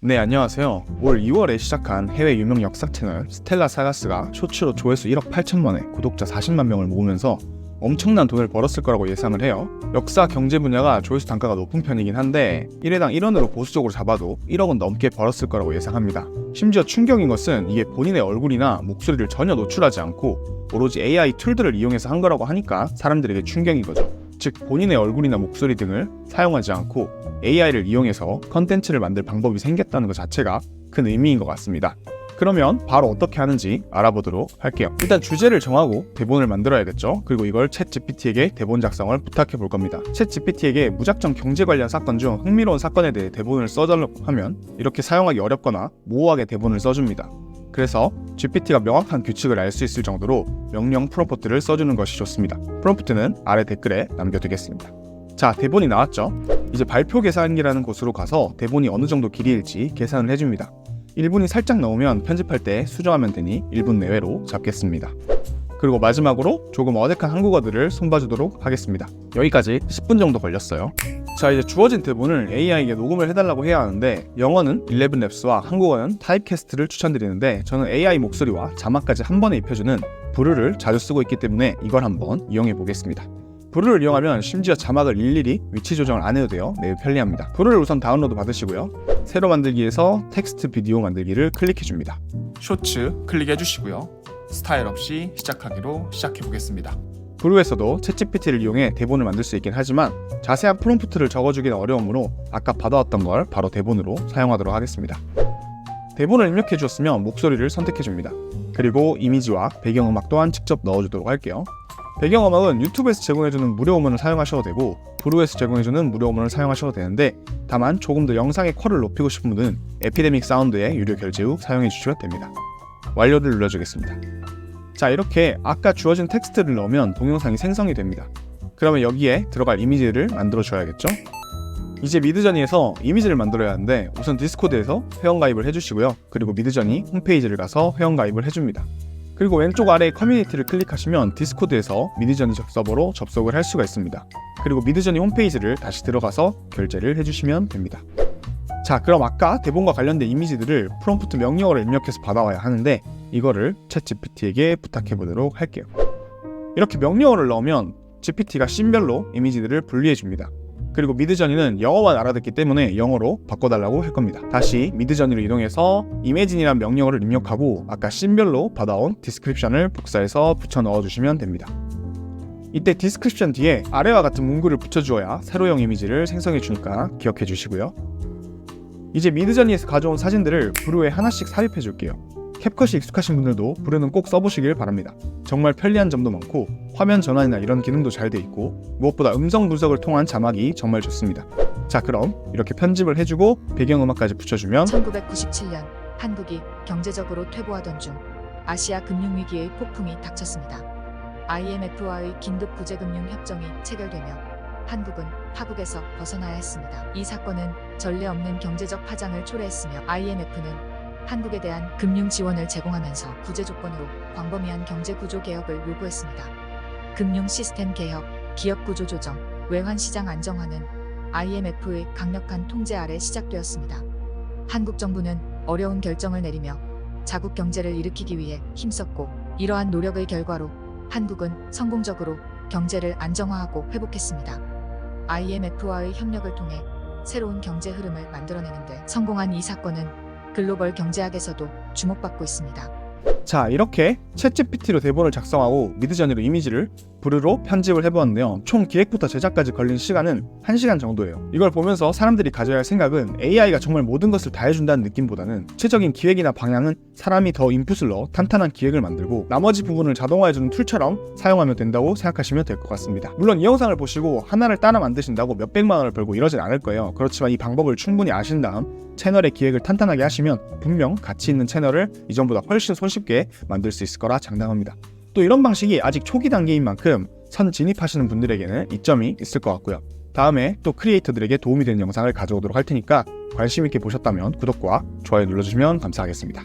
네, 안녕하세요. 올 2월에 시작한 해외 유명 역사 채널 스텔라 사가스가 쇼츠로 조회수 1억 8천만에 구독자 40만 명을 모으면서 엄청난 돈을 벌었을 거라고 예상을 해요. 역사 경제 분야가 조회수 단가가 높은 편이긴 한데 1회당 1원으로 보수적으로 잡아도 1억은 넘게 벌었을 거라고 예상합니다. 심지어 충격인 것은 이게 본인의 얼굴이나 목소리를 전혀 노출하지 않고 오로지 AI 툴들을 이용해서 한 거라고 하니까 사람들에게 충격인 거죠. 즉 본인의 얼굴이나 목소리 등을 사용하지 않고 AI를 이용해서 컨텐츠를 만들 방법이 생겼다는 것 자체가 큰 의미인 것 같습니다. 그러면 바로 어떻게 하는지 알아보도록 할게요. 일단 주제를 정하고 대본을 만들어야겠죠. 그리고 이걸 챗GPT에게 대본 작성을 부탁해 볼 겁니다. 챗GPT에게 무작정 경제 관련 사건 중 흥미로운 사건에 대해 대본을 써달라고 하면 이렇게 사용하기 어렵거나 모호하게 대본을 써줍니다. 그래서 GPT가 명확한 규칙을 알 수 있을 정도로 명령 프롬프트를 써주는 것이 좋습니다. 프롬프트는 아래 댓글에 남겨두겠습니다. 자, 대본이 나왔죠? 이제 발표 계산기라는 곳으로 가서 대본이 어느 정도 길이일지 계산을 해줍니다. 1분이 살짝 넘으면 편집할 때 수정하면 되니 1분 내외로 잡겠습니다. 그리고 마지막으로 조금 어색한 한국어들을 손봐주도록 하겠습니다. 여기까지 10분 정도 걸렸어요. 자, 이제 주어진 대본을 AI에게 녹음을 해달라고 해야 하는데 영어는 11랩스와 한국어는 타입캐스트를 추천드리는데 저는 AI 목소리와 자막까지 한 번에 입혀주는 브루를 자주 쓰고 있기 때문에 이걸 한번 이용해 보겠습니다. 브루를 이용하면 심지어 자막을 일일이 위치 조정을 안 해도 돼요. 매우 편리합니다. 브루를 우선 다운로드 받으시고요. 새로 만들기에서 텍스트 비디오 만들기를 클릭해 줍니다. 쇼츠 클릭해 주시고요. 스타일 없이 시작하기로 시작해 보겠습니다. 브루에서도 챗GPT를 이용해 대본을 만들 수 있긴 하지만 자세한 프롬프트를 적어주기는 어려우므로 아까 받아왔던 걸 바로 대본으로 사용하도록 하겠습니다. 대본을 입력해 주었으면 목소리를 선택해 줍니다. 그리고 이미지와 배경음악 또한 직접 넣어주도록 할게요. 배경음악은 유튜브에서 제공해주는 무료 음원을 사용하셔도 되고 브루에서 제공해주는 무료 음원을 사용하셔도 되는데 다만 조금 더 영상의 퀄을 높이고 싶은 분은 에피데믹 사운드의 유료 결제 후 사용해 주시면 됩니다. 완료를 눌러주겠습니다. 자, 이렇게 아까 주어진 텍스트를 넣으면 동영상이 생성이 됩니다. 그러면 여기에 들어갈 이미지를 만들어 줘야겠죠? 이제 미드저니에서 이미지를 만들어야 하는데 우선 디스코드에서 회원가입을 해주시고요. 그리고 미드저니 홈페이지를 가서 회원가입을 해줍니다. 그리고 왼쪽 아래 커뮤니티를 클릭하시면 디스코드에서 미드저니 서버로 접속을 할 수가 있습니다. 그리고 미드저니 홈페이지를 다시 들어가서 결제를 해주시면 됩니다. 자, 그럼 아까 대본과 관련된 이미지들을 프롬프트 명령어를 입력해서 받아와야 하는데 이거를 챗GPT에게 부탁해 보도록 할게요. 이렇게 명령어를 넣으면 GPT가 씬별로 이미지들을 분리해 줍니다. 그리고 미드저니는 영어만 알아듣기 때문에 영어로 바꿔달라고 할 겁니다. 다시 미드저니로 이동해서 이매진이라는 명령어를 입력하고 아까 씬별로 받아온 디스크립션을 복사해서 붙여 넣어주시면 됩니다. 이때 디스크립션 뒤에 아래와 같은 문구를 붙여주어야 세로형 이미지를 생성해 주니까 기억해 주시고요. 이제 미드저니에서 가져온 사진들을 브루에 하나씩 삽입해 줄게요. 캡컷이 익숙하신 분들도 브루는 꼭 써보시길 바랍니다. 정말 편리한 점도 많고 화면 전환이나 이런 기능도 잘 돼 있고 무엇보다 음성 분석을 통한 자막이 정말 좋습니다. 자, 그럼 이렇게 편집을 해주고 배경음악까지 붙여주면 1997년 한국이 경제적으로 퇴보하던 중 아시아 금융위기의 폭풍이 닥쳤습니다. IMF와의 긴급 구제금융 협정이 체결되며 한국은 파국에서 벗어나야 했습니다. 이 사건은 전례 없는 경제적 파장을 초래했으며 IMF는 한국에 대한 금융 지원을 제공하면서 구제 조건으로 광범위한 경제 구조 개혁을 요구했습니다. 금융 시스템 개혁, 기업 구조 조정, 외환 시장 안정화는 IMF의 강력한 통제 아래 시작되었습니다. 한국 정부는 어려운 결정을 내리며 자국 경제를 일으키기 위해 힘썼고 이러한 노력의 결과로 한국은 성공적으로 경제를 안정화하고 회복했습니다. IMF와의 협력을 통해 새로운 경제 흐름을 만들어내는데 성공한 이 사건은 글로벌 경제학에서도 주목받고 있습니다. 자, 이렇게 챗GPT로 대본을 작성하고 미드저니로 이미지를 브루로 편집을 해보았는데요. 총 기획부터 제작까지 걸린 시간은 1시간 정도예요. 이걸 보면서 사람들이 가져야 할 생각은 AI가 정말 모든 것을 다 해준다는 느낌보다는 구체적인 기획이나 방향은 사람이 더 인풋을 넣어 탄탄한 기획을 만들고 나머지 부분을 자동화해주는 툴처럼 사용하면 된다고 생각하시면 될 것 같습니다. 물론 이 영상을 보시고 하나를 따라 만드신다고 몇백만 원을 벌고 이러진 않을 거예요. 그렇지만 이 방법을 충분히 아신 다음 채널의 기획을 탄탄하게 하시면 분명 가치 있는 채널을 이전보다 훨씬 손쉽게 만들 수 있을 거라 장담합니다. 또 이런 방식이 아직 초기 단계인 만큼 선 진입하시는 분들에게는 이점이 있을 것 같고요. 다음에 또 크리에이터들에게 도움이 되는 영상을 가져오도록 할 테니까 관심 있게 보셨다면 구독과 좋아요 눌러주시면 감사하겠습니다.